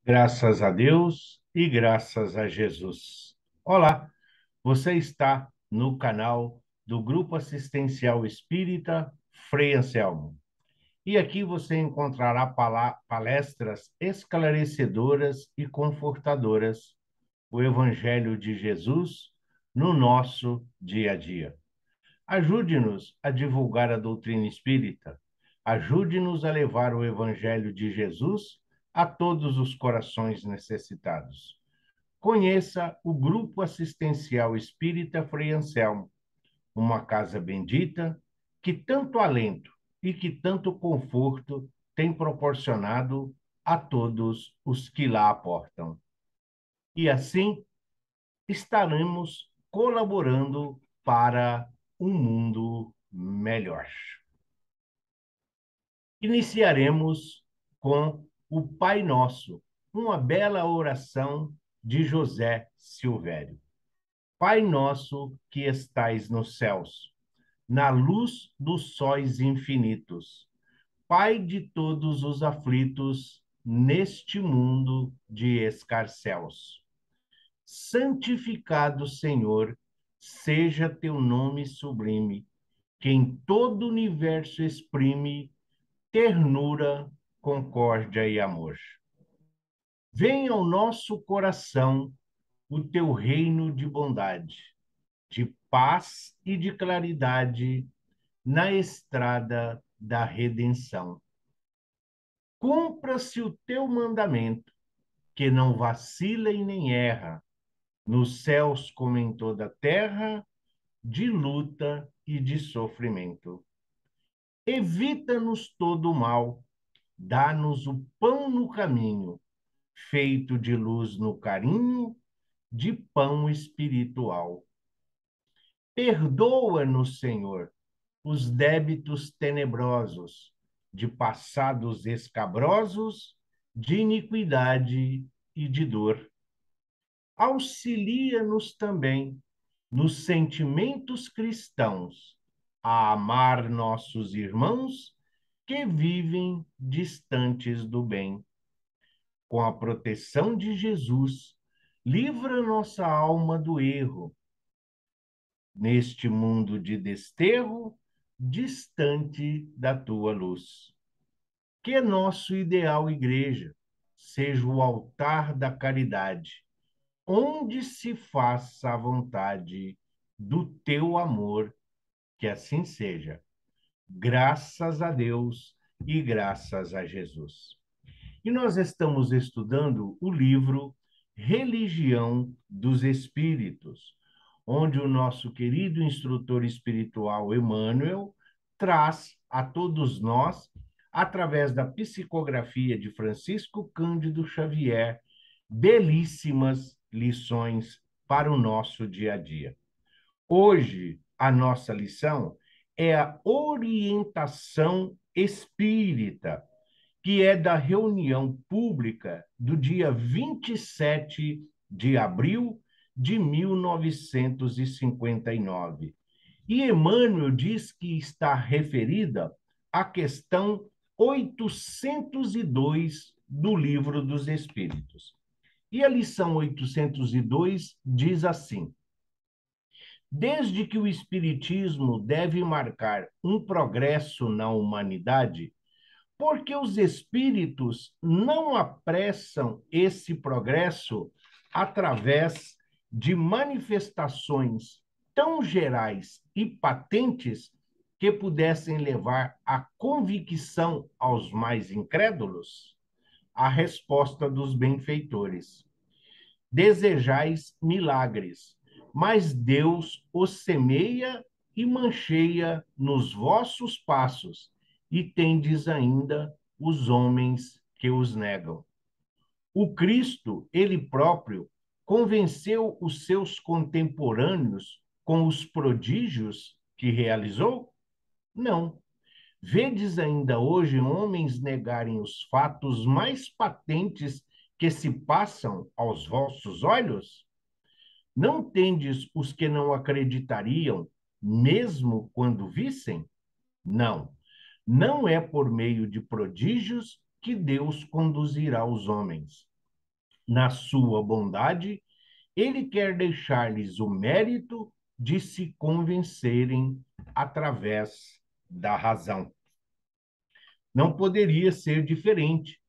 Graças a Deus e graças a Jesus. Olá, você está no canal do Grupo Assistencial Espírita Frei Anselmo. E aqui você encontrará palestras esclarecedoras e confortadoras, o Evangelho de Jesus no nosso dia a dia. Ajude-nos a divulgar a doutrina espírita. Ajude-nos a levar o Evangelho de Jesus a todos os corações necessitados. Conheça o Grupo Assistencial Espírita Frei Anselmo, uma casa bendita que tanto alento e que tanto conforto tem proporcionado a todos os que lá aportam. E assim estaremos colaborando para um mundo melhor. Iniciaremos com o Pai Nosso, uma bela oração de José Silvério. Pai nosso que estais nos céus, na luz dos sóis infinitos, Pai de todos os aflitos neste mundo de escarcéus. Santificado, Senhor, seja teu nome sublime, que em todo o universo exprime ternura, concórdia e amor. Venha ao nosso coração o teu reino de bondade, de paz e de claridade na estrada da redenção. Cumpra-se o teu mandamento, que não vacila e nem erra, nos céus como em toda a terra, de luta e de sofrimento. Evita-nos todo o mal, dá-nos o pão no caminho, feito de luz no carinho, de pão espiritual. Perdoa-nos, Senhor, os débitos tenebrosos, de passados escabrosos, de iniquidade e de dor. Auxilia-nos também nos sentimentos cristãos, a amar nossos irmãos que vivem distantes do bem. Com a proteção de Jesus, livra nossa alma do erro, neste mundo de desterro, distante da tua luz. Que nosso ideal igreja seja o altar da caridade, onde se faça a vontade do teu amor, que assim seja. Graças a Deus e graças a Jesus. E nós estamos estudando o livro Religião dos Espíritos, onde o nosso querido instrutor espiritual Emmanuel traz a todos nós, através da psicografia de Francisco Cândido Xavier, belíssimas lições para o nosso dia a dia. Hoje, a nossa lição é a orientação espírita, que é da reunião pública do dia 27 de abril de 1959. E Emmanuel diz que está referida à questão 802 do Livro dos Espíritos. E a lição 802 diz assim: desde que o Espiritismo deve marcar um progresso na humanidade, porque os espíritos não apressam esse progresso através de manifestações tão gerais e patentes que pudessem levar à convicção aos mais incrédulos? A resposta dos benfeitores: desejais milagres, mas Deus os semeia e mancheia nos vossos passos, e tendes ainda os homens que os negam. O Cristo, ele próprio, convenceu os seus contemporâneos com os prodígios que realizou? Não. Vedes ainda hoje homens negarem os fatos mais patentes que se passam aos vossos olhos? Não tendes os que não acreditariam, mesmo quando vissem? Não. Não é por meio de prodígios que Deus conduzirá os homens. Na sua bondade, ele quer deixar-lhes o mérito de se convencerem através da razão. Não poderia ser diferente.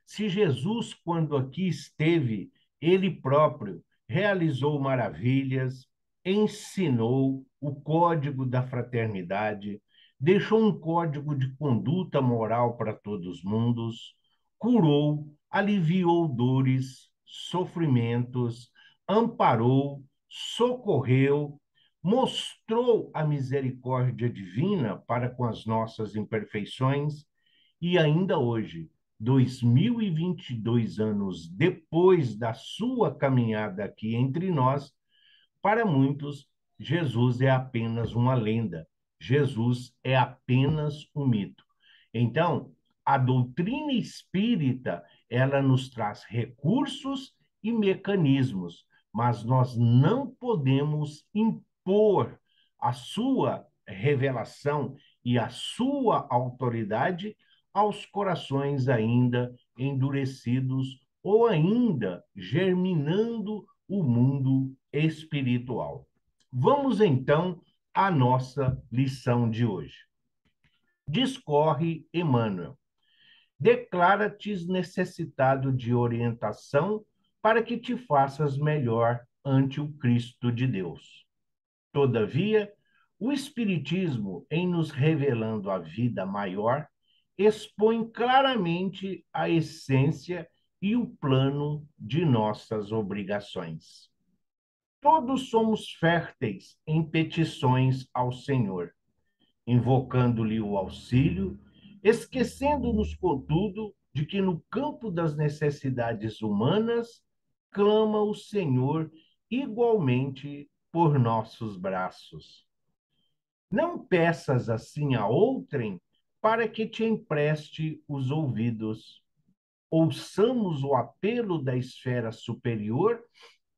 Se Jesus, quando aqui esteve, ele próprio realizou maravilhas, ensinou o código da fraternidade, deixou um código de conduta moral para todos os mundos, curou, aliviou dores, sofrimentos, amparou, socorreu, mostrou a misericórdia divina para com as nossas imperfeições e ainda hoje 2022 anos depois da sua caminhada aqui entre nós, para muitos, Jesus é apenas uma lenda. Jesus é apenas um mito. Então, a doutrina espírita, ela nos traz recursos e mecanismos, mas nós não podemos impor a sua revelação e a sua autoridade aos corações ainda endurecidos ou ainda germinando o mundo espiritual. Vamos então à nossa lição de hoje. Discorre Emmanuel. Declara-te necessitado de orientação para que te faças melhor ante o Cristo de Deus. Todavia, o Espiritismo, em nos revelando a vida maior, expõe claramente a essência e o plano de nossas obrigações. Todos somos férteis em petições ao Senhor, invocando-lhe o auxílio, esquecendo-nos, contudo, de que no campo das necessidades humanas clama o Senhor igualmente por nossos braços. Não peças assim a outrem para que te empreste os ouvidos. Ouçamos o apelo da esfera superior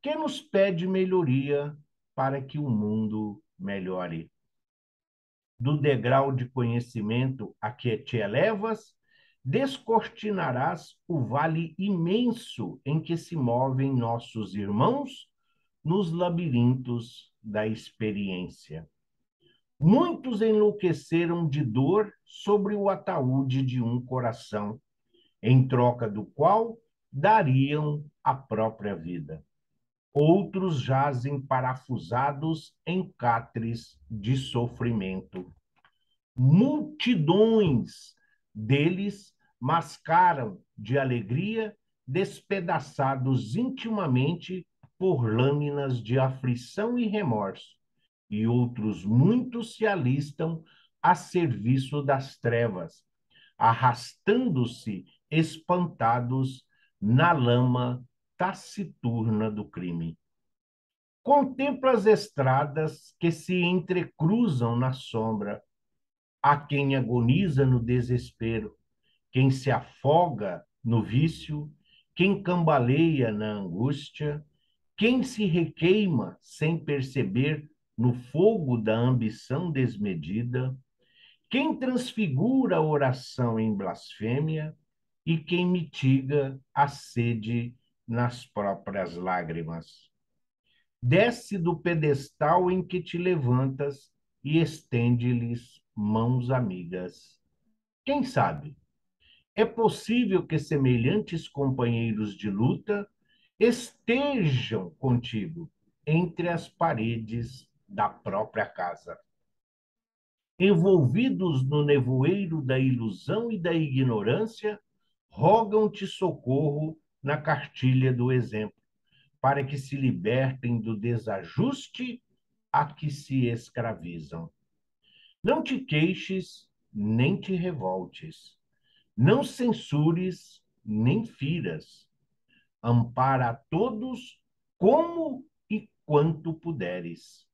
que nos pede melhoria para que o mundo melhore. Do degrau de conhecimento a que te elevas, descortinarás o vale imenso em que se movem nossos irmãos nos labirintos da experiência. Muitos enlouqueceram de dor sobre o ataúde de um coração, em troca do qual dariam a própria vida. Outros jazem parafusados em catres de sofrimento. Multidões deles mascaram de alegria, despedaçados intimamente por lâminas de aflição e remorso, e outros muitos se alistam a serviço das trevas, arrastando-se espantados na lama taciturna do crime. Contempla as estradas que se entrecruzam na sombra, há quem agoniza no desespero, quem se afoga no vício, quem cambaleia na angústia, quem se requeima sem perceber no fogo da ambição desmedida, quem transfigura a oração em blasfêmia e quem mitiga a sede nas próprias lágrimas. Desce do pedestal em que te levantas e estende-lhes mãos amigas. Quem sabe? É possível que semelhantes companheiros de luta estejam contigo entre as paredes da própria casa. Envolvidos no nevoeiro da ilusão e da ignorância, rogam-te socorro na cartilha do exemplo, para que se libertem do desajuste a que se escravizam. Não te queixes, nem te revoltes. Não censures, nem firas. Ampara a todos como e quanto puderes.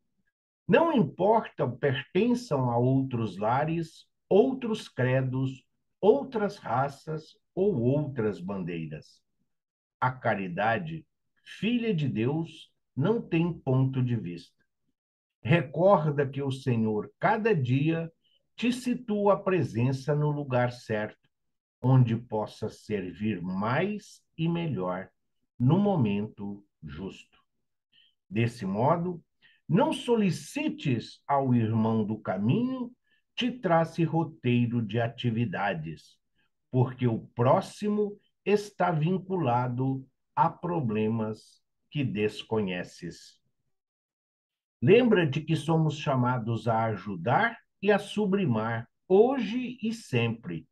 Não importa pertençam a outros lares, outros credos, outras raças ou outras bandeiras. A caridade, filha de Deus, não tem ponto de vista. Recorda que o Senhor, cada dia, te situa a presença no lugar certo, onde possa servir mais e melhor, no momento justo. Desse modo, não solicites ao irmão do caminho te trace roteiro de atividades, porque o próximo está vinculado a problemas que desconheces. Lembra-te que somos chamados a ajudar e a sublimar, hoje e sempre,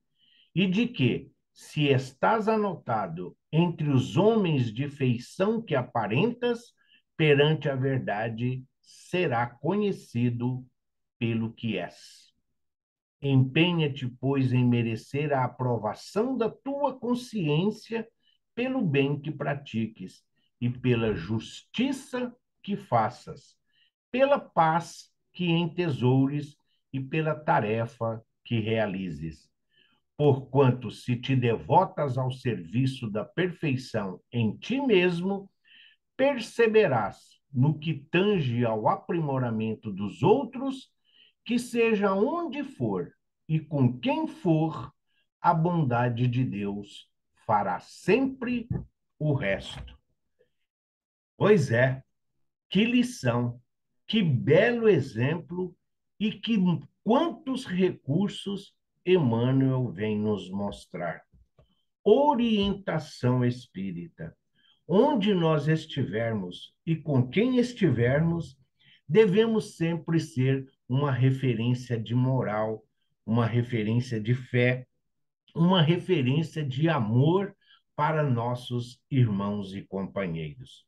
e de que, se estás anotado entre os homens de feição que aparentas, perante a verdade será conhecido pelo que és. Empenha-te, pois, em merecer a aprovação da tua consciência pelo bem que pratiques e pela justiça que faças, pela paz que entesoures e pela tarefa que realizes. Porquanto, se te devotas ao serviço da perfeição em ti mesmo, perceberás, no que tange ao aprimoramento dos outros, que seja onde for e com quem for, a bondade de Deus fará sempre o resto. Pois é, que lição, que belo exemplo e que quantos recursos Emmanuel vem nos mostrar. Orientação espírita. Onde nós estivermos e com quem estivermos, devemos sempre ser uma referência de moral, uma referência de fé, uma referência de amor para nossos irmãos e companheiros.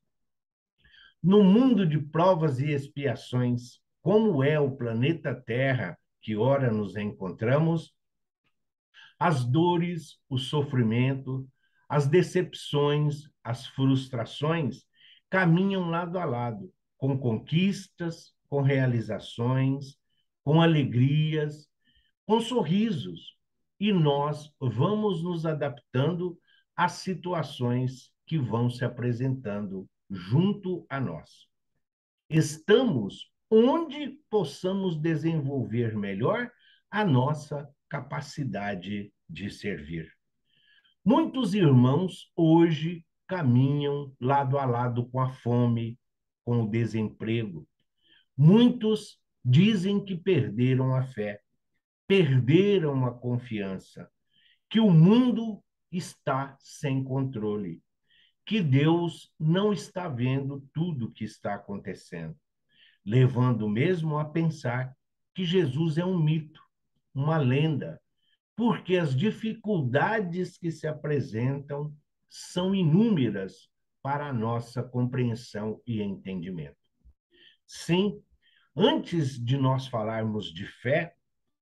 No mundo de provas e expiações, como é o planeta Terra que ora nos encontramos, as dores, o sofrimento, as decepções, as frustrações caminham lado a lado, com conquistas, com realizações, com alegrias, com sorrisos. E nós vamos nos adaptando às situações que vão se apresentando junto a nós. Estamos onde possamos desenvolver melhor a nossa capacidade de servir. Muitos irmãos hoje caminham lado a lado com a fome, com o desemprego. Muitos dizem que perderam a fé, perderam a confiança, que o mundo está sem controle, que Deus não está vendo tudo o que está acontecendo, levando mesmo a pensar que Jesus é um mito, uma lenda, porque as dificuldades que se apresentam são inúmeras para a nossa compreensão e entendimento. Sim, antes de nós falarmos de fé,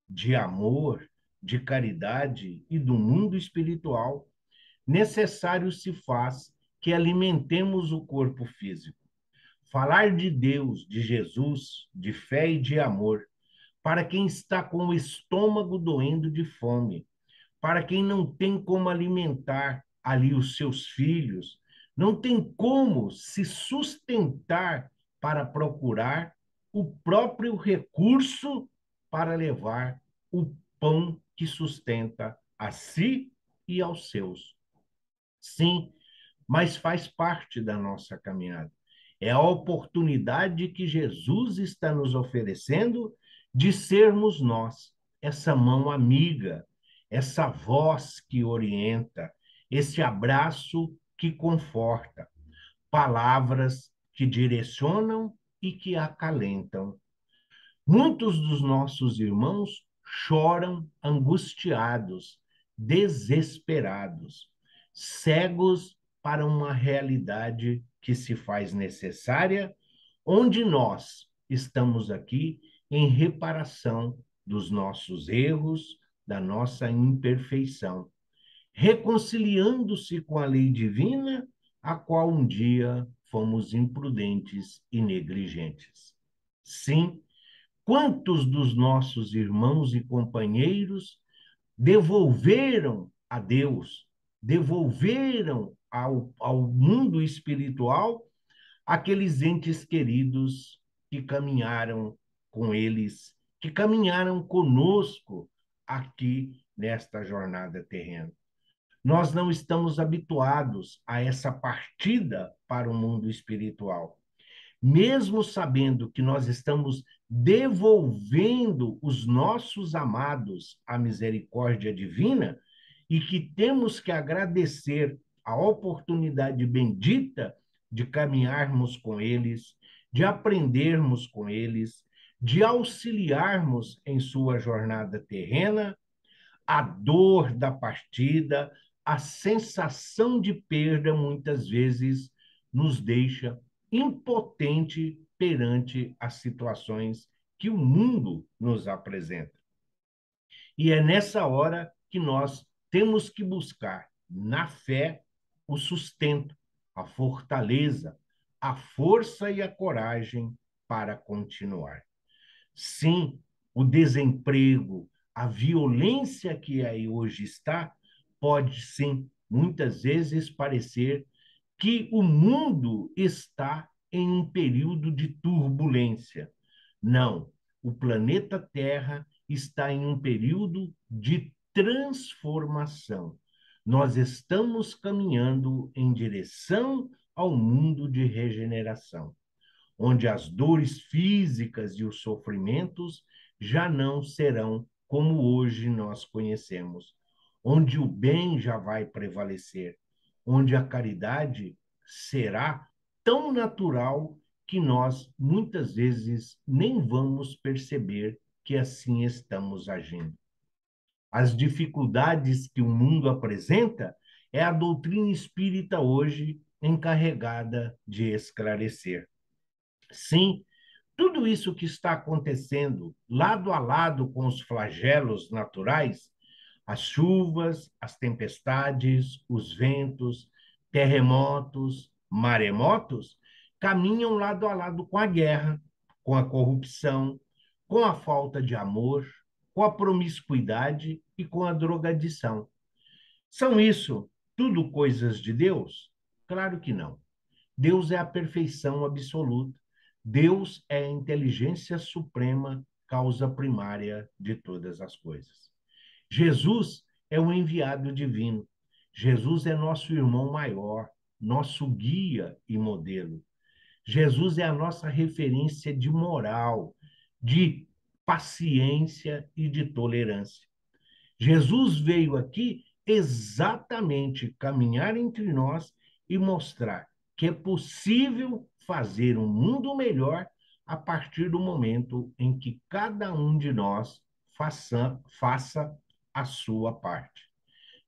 de amor, de caridade e do mundo espiritual, necessário se faz que alimentemos o corpo físico. Falar de Deus, de Jesus, de fé e de amor, para quem está com o estômago doendo de fome, para quem não tem como alimentar ali os seus filhos, não tem como se sustentar para procurar o próprio recurso para levar o pão que sustenta a si e aos seus. Sim, mas faz parte da nossa caminhada. É a oportunidade que Jesus está nos oferecendo de sermos nós, essa mão amiga, essa voz que orienta, esse abraço que conforta, palavras que direcionam e que acalentam. Muitos dos nossos irmãos choram angustiados, desesperados, cegos para uma realidade que se faz necessária, onde nós estamos aqui em reparação dos nossos erros, da nossa imperfeição, reconciliando-se com a lei divina, a qual um dia fomos imprudentes e negligentes. Sim, quantos dos nossos irmãos e companheiros devolveram a Deus, devolveram ao mundo espiritual aqueles entes queridos que caminharam com eles, que caminharam conosco aqui nesta jornada terrena. Nós não estamos habituados a essa partida para o mundo espiritual. Mesmo sabendo que nós estamos devolvendo os nossos amados à misericórdia divina e que temos que agradecer a oportunidade bendita de caminharmos com eles, de aprendermos com eles, de auxiliarmos em sua jornada terrena, a dor da partida, a sensação de perda, muitas vezes, nos deixa impotente perante as situações que o mundo nos apresenta. E é nessa hora que nós temos que buscar, na fé, o sustento, a fortaleza, a força e a coragem para continuar. Sim, o desemprego, a violência que aí hoje está, pode sim, muitas vezes, parecer que o mundo está em um período de turbulência. Não, o planeta Terra está em um período de transformação. Nós estamos caminhando em direção ao mundo de regeneração, onde as dores físicas e os sofrimentos já não serão como hoje nós conhecemos, onde o bem já vai prevalecer, onde a caridade será tão natural que nós muitas vezes nem vamos perceber que assim estamos agindo. As dificuldades que o mundo apresenta é a doutrina espírita hoje encarregada de esclarecer. Sim, tudo isso que está acontecendo lado a lado com os flagelos naturais, as chuvas, as tempestades, os ventos, terremotos, maremotos, caminham lado a lado com a guerra, com a corrupção, com a falta de amor, com a promiscuidade e com a drogadição. São isso tudo coisas de Deus? Claro que não. Deus é a perfeição absoluta. Deus é a inteligência suprema, causa primária de todas as coisas. Jesus é o enviado divino. Jesus é nosso irmão maior, nosso guia e modelo. Jesus é a nossa referência de moral, de paciência e de tolerância. Jesus veio aqui exatamente caminhar entre nós e mostrar que é possível fazer um mundo melhor a partir do momento em que cada um de nós faça a sua parte.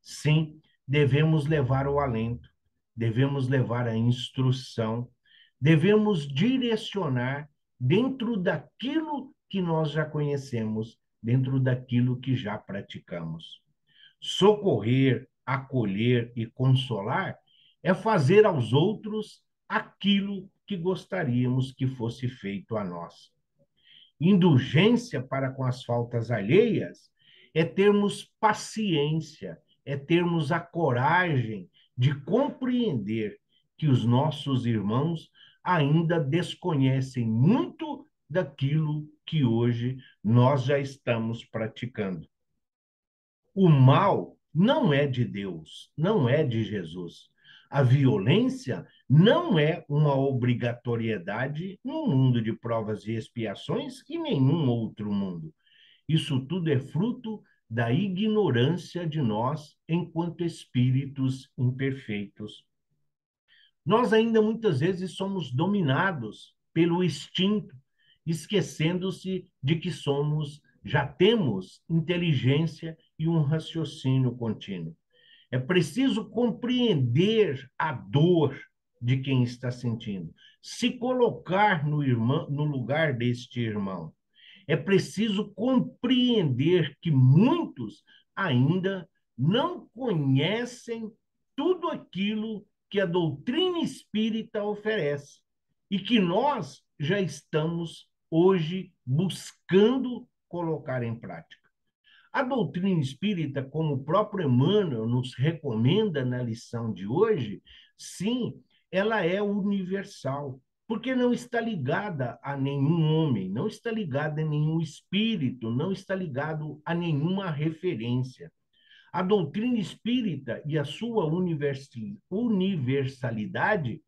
Sim, devemos levar o alento, devemos levar a instrução, devemos direcionar dentro daquilo que nós já conhecemos, dentro daquilo que já praticamos. Socorrer, acolher e consolar é fazer aos outros aquilo que gostaríamos que fosse feito a nós. Indulgência para com as faltas alheias é termos paciência, é termos a coragem de compreender que os nossos irmãos ainda desconhecem muito daquilo que hoje nós já estamos praticando. O mal não é de Deus, não é de Jesus. A violência não é uma obrigatoriedade no mundo de provas e expiações e nenhum outro mundo. Isso tudo é fruto da ignorância de nós enquanto espíritos imperfeitos. Nós ainda muitas vezes somos dominados pelo instinto, esquecendo-se de que já temos inteligência e um raciocínio contínuo. É preciso compreender a dor de quem está sentindo, se colocar no lugar deste irmão. É preciso compreender que muitos ainda não conhecem tudo aquilo que a doutrina espírita oferece e que nós já estamos hoje buscando colocar em prática. A doutrina espírita, como o próprio Emmanuel nos recomenda na lição de hoje, sim, ela é universal, porque não está ligada a nenhum homem, não está ligada a nenhum espírito, não está ligado a nenhuma referência. A doutrina espírita e a sua universalidade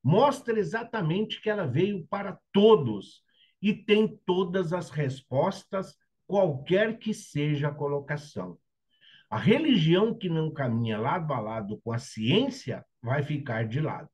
mostra exatamente que ela veio para todos e tem todas as respostas, qualquer que seja a colocação. A religião que não caminha lado a lado com a ciência vai ficar de lado.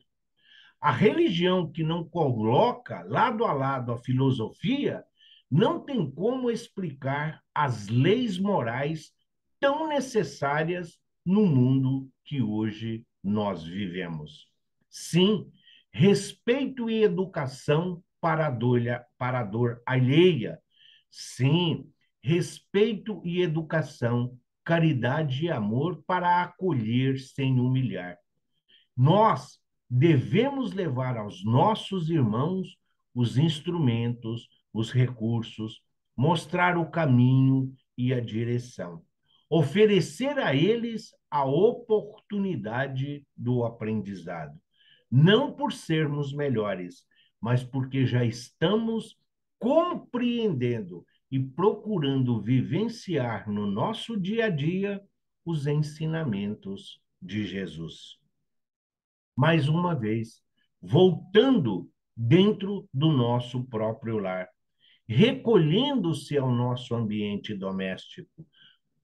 A religião que não coloca lado a lado a filosofia não tem como explicar as leis morais tão necessárias no mundo que hoje nós vivemos. Sim, respeito e educação para a dor alheia. Sim, respeito e educação, caridade e amor para acolher sem humilhar. Nós devemos levar aos nossos irmãos os instrumentos, os recursos, mostrar o caminho e a direção, oferecer a eles a oportunidade do aprendizado, não por sermos melhores, mas porque já estamos compreendendo e procurando vivenciar no nosso dia a dia os ensinamentos de Jesus. Mais uma vez, voltando dentro do nosso próprio lar, recolhendo-se ao nosso ambiente doméstico.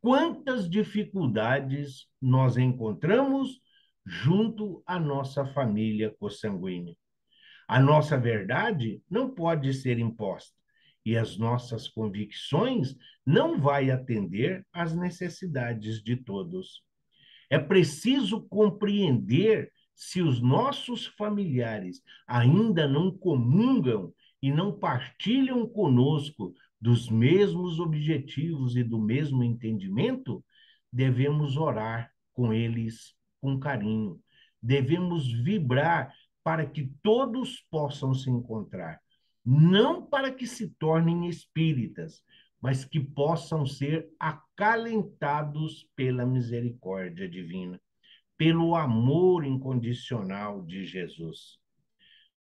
Quantas dificuldades nós encontramos junto à nossa família consanguínea? A nossa verdade não pode ser imposta e as nossas convicções não vai atender às necessidades de todos. É preciso compreender se os nossos familiares ainda não comungam e não partilham conosco dos mesmos objetivos e do mesmo entendimento, devemos orar com eles com carinho. Devemos vibrar para que todos possam se encontrar, não para que se tornem espíritas, mas que possam ser acalentados pela misericórdia divina, pelo amor incondicional de Jesus.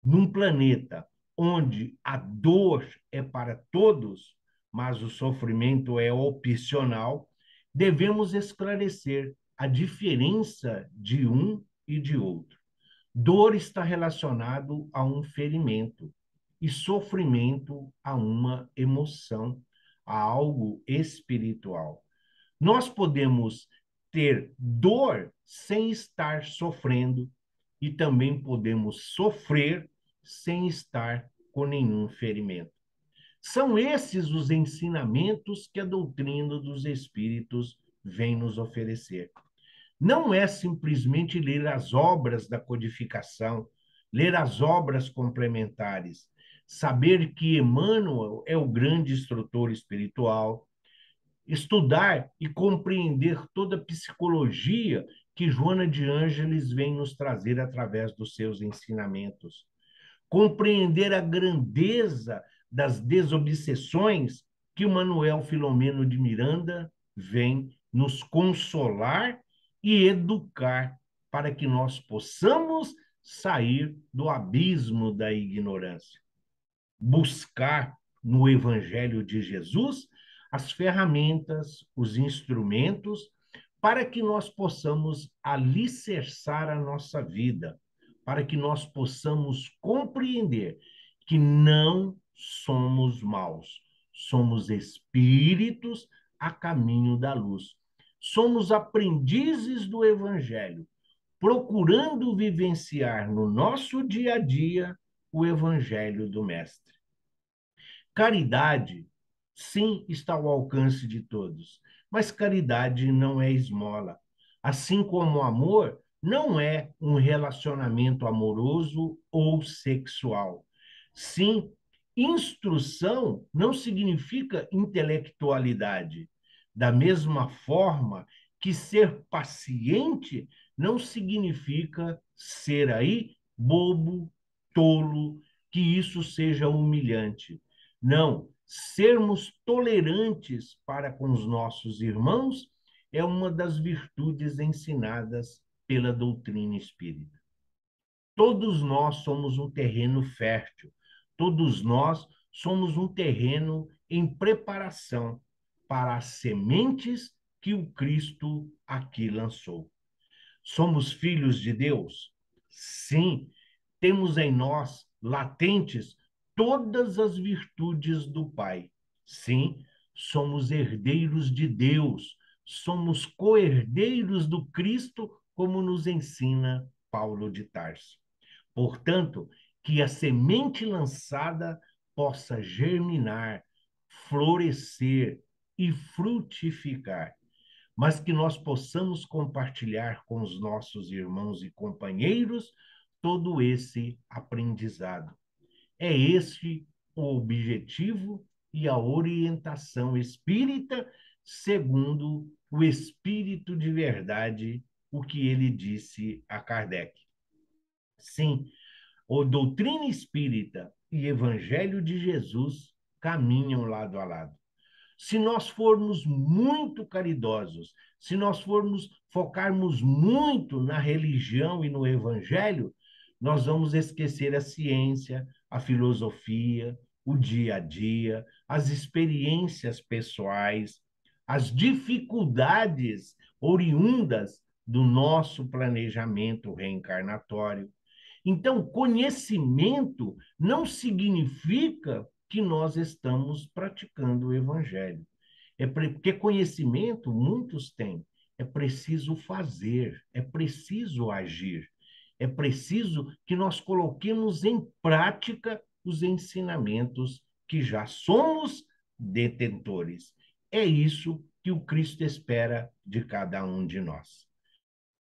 Num planeta onde a dor é para todos, mas o sofrimento é opcional, devemos esclarecer a diferença de um e de outro. Dor está relacionado a um ferimento e sofrimento a uma emoção, a algo espiritual. Nós podemos ter dor sem estar sofrendo e também podemos sofrer sem estar com nenhum ferimento. São esses os ensinamentos que a doutrina dos espíritos vem nos oferecer. Não é simplesmente ler as obras da codificação, ler as obras complementares, saber que Emmanuel é o grande instrutor espiritual, estudar e compreender toda a psicologia que Joana de Ângeles vem nos trazer através dos seus ensinamentos, compreender a grandeza das desobsessões que o Manuel Filomeno de Miranda vem nos consolar e educar para que nós possamos sair do abismo da ignorância. Buscar no Evangelho de Jesus as ferramentas, os instrumentos para que nós possamos alicerçar a nossa vida, para que nós possamos compreender que não somos maus, somos espíritos a caminho da luz. Somos aprendizes do Evangelho, procurando vivenciar no nosso dia a dia o Evangelho do Mestre. Caridade, sim, está ao alcance de todos, mas caridade não é esmola. Assim como o amor não é um relacionamento amoroso ou sexual. Sim, instrução não significa intelectualidade. Da mesma forma que ser paciente não significa ser aí bobo, tolo, que isso seja humilhante. Não, sermos tolerantes para com os nossos irmãos é uma das virtudes ensinadas pela doutrina espírita. Todos nós somos um terreno fértil, todos nós somos um terreno em preparação para as sementes que o Cristo aqui lançou. Somos filhos de Deus? Sim, temos em nós latentes todas as virtudes do Pai. Sim, somos herdeiros de Deus, somos co-herdeiros do Cristo, como nos ensina Paulo de Tarso. Portanto, que a semente lançada possa germinar, florescer e frutificar, mas que nós possamos compartilhar com os nossos irmãos e companheiros todo esse aprendizado. É este o objetivo e a orientação espírita, segundo o Espírito de Verdade, o que ele disse a Kardec. Sim, o doutrina espírita e Evangelho de Jesus caminham lado a lado. Se nós formos muito caridosos, se nós formos focarmos muito na religião e no evangelho, nós vamos esquecer a ciência, a filosofia, o dia a dia, as experiências pessoais, as dificuldades oriundas do nosso planejamento reencarnatório. Então, conhecimento não significa que nós estamos praticando o evangelho. Porque conhecimento muitos têm. É preciso fazer, é preciso agir, é preciso que nós coloquemos em prática os ensinamentos que já somos detentores. É isso que o Cristo espera de cada um de nós.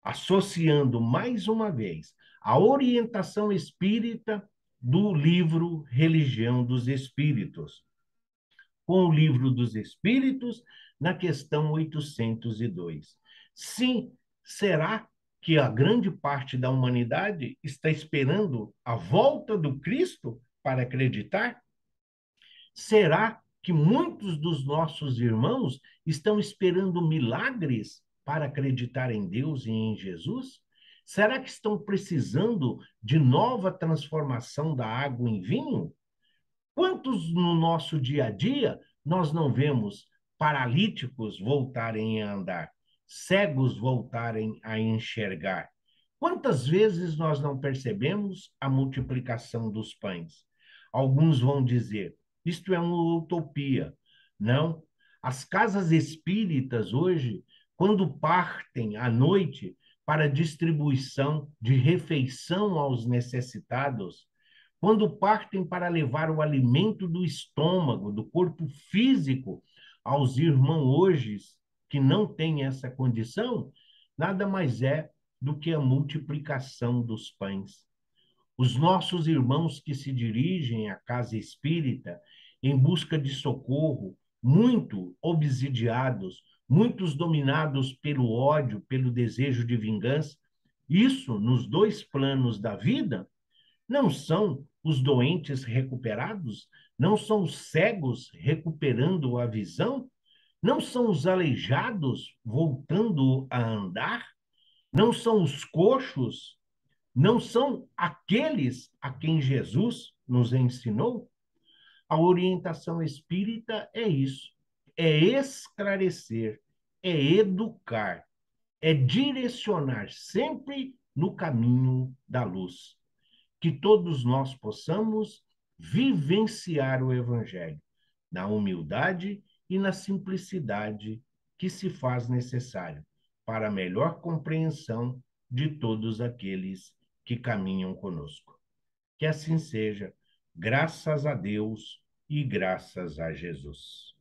Associando mais uma vez a orientação espírita do livro Religião dos Espíritos, com o livro dos Espíritos, na questão 802. Sim, será que a grande parte da humanidade está esperando a volta do Cristo para acreditar? Será que muitos dos nossos irmãos estão esperando milagres para acreditar em Deus e em Jesus? Será que estão precisando de nova transformação da água em vinho? Quantos no nosso dia a dia nós não vemos paralíticos voltarem a andar, cegos voltarem a enxergar? Quantas vezes nós não percebemos a multiplicação dos pães? Alguns vão dizer, isto é uma utopia. Não. As casas espíritas hoje, quando partem à noite para distribuição de refeição aos necessitados, quando partem para levar o alimento do estômago, do corpo físico, aos irmãos hoje que não têm essa condição, nada mais é do que a multiplicação dos pães. Os nossos irmãos que se dirigem à casa espírita em busca de socorro, muito obsidiados, muitos dominados pelo ódio, pelo desejo de vingança, isso nos dois planos da vida, não são os doentes recuperados? Não são os cegos recuperando a visão? Não são os aleijados voltando a andar? Não são os coxos? Não são aqueles a quem Jesus nos ensinou? A orientação espírita é isso: é esclarecer, é educar, é direcionar sempre no caminho da luz. Que todos nós possamos vivenciar o Evangelho na humildade e na simplicidade que se faz necessário para a melhor compreensão de todos aqueles que caminham conosco. Que assim seja, graças a Deus e graças a Jesus.